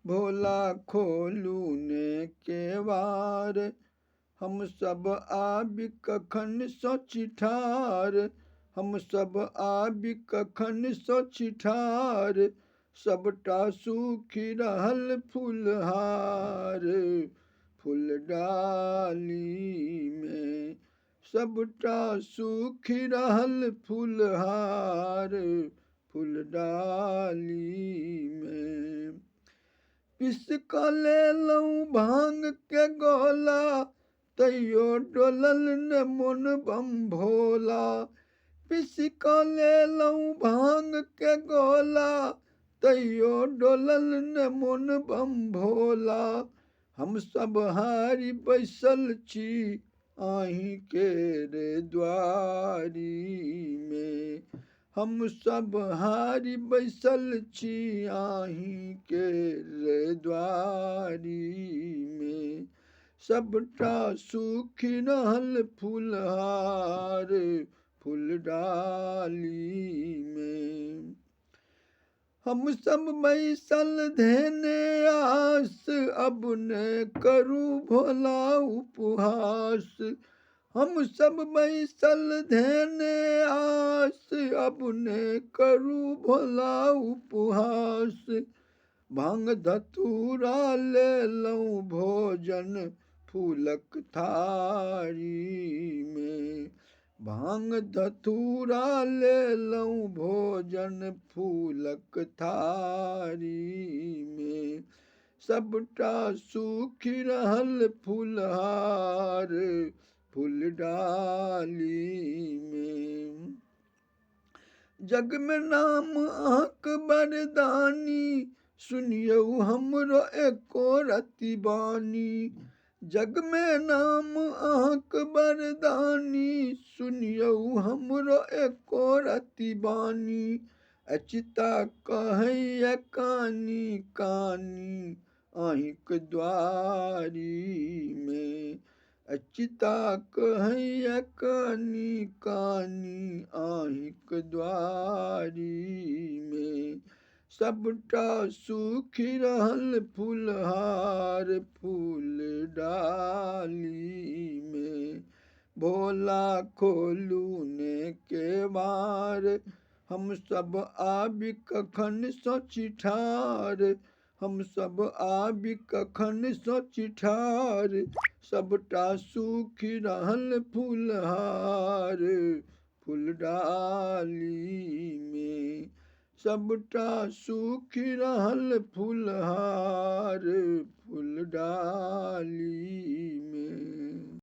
भोला खोलू ने केवार, हम सब आबि कखन सोचि ठार, हम सब आबि कखन सोचि ठार, सबटा सूखि रहल फूलहार, फूलडाली में सबटा सूखि रहल फूलहार, फूलडाली में। पिस क लेलहुँ भांग के गोला, तैयो डोलल न मोन बम भोला। पिस क लेलहुँ भांग के गोला, तैयो डोलल न मोन बम भोला। हम सब हारी बैसल छी आही के रे द्वारी में, हम सब हारी बैसल छी आही के रे द्वारी में, सबटा सूखि रहल फूलहार, फूलडाली में। हम सब बैसल धेने आस, अब न करू भोला उपहास। हम सब बैसल धेने आस, अब न करू भोला उपहास। भांग धतूरा लेलहुँ भोजन फूलक थारी में, भांग धतूरा लेलहुँ भोजन फूलक थारी में, सबटा सूखि रहल फूलहार, फूलडाली में। जग में नाम अहाँक बरदानी, सुनियौ हमरो एको रति बानी। जग में नाम अहाँक बरदानी, सुनियौ हमरो एको रति बानी। अचिता कहैया कानी कानी अहिंक द्वारी में, अचिता कहैया कानी कानी अहिंक द्वारी में, सबटा सूखि रहल फूलहार, फूलडाली में। भोला खोलू ने केवार, हम सब आबि कखन सोचि ठार, हम सब आबि कखन सोचि ठार, सबटा सूखि रहल फूलहार, फूलडाली में, सबटा सूखि रहल फूलहार, फूलडाली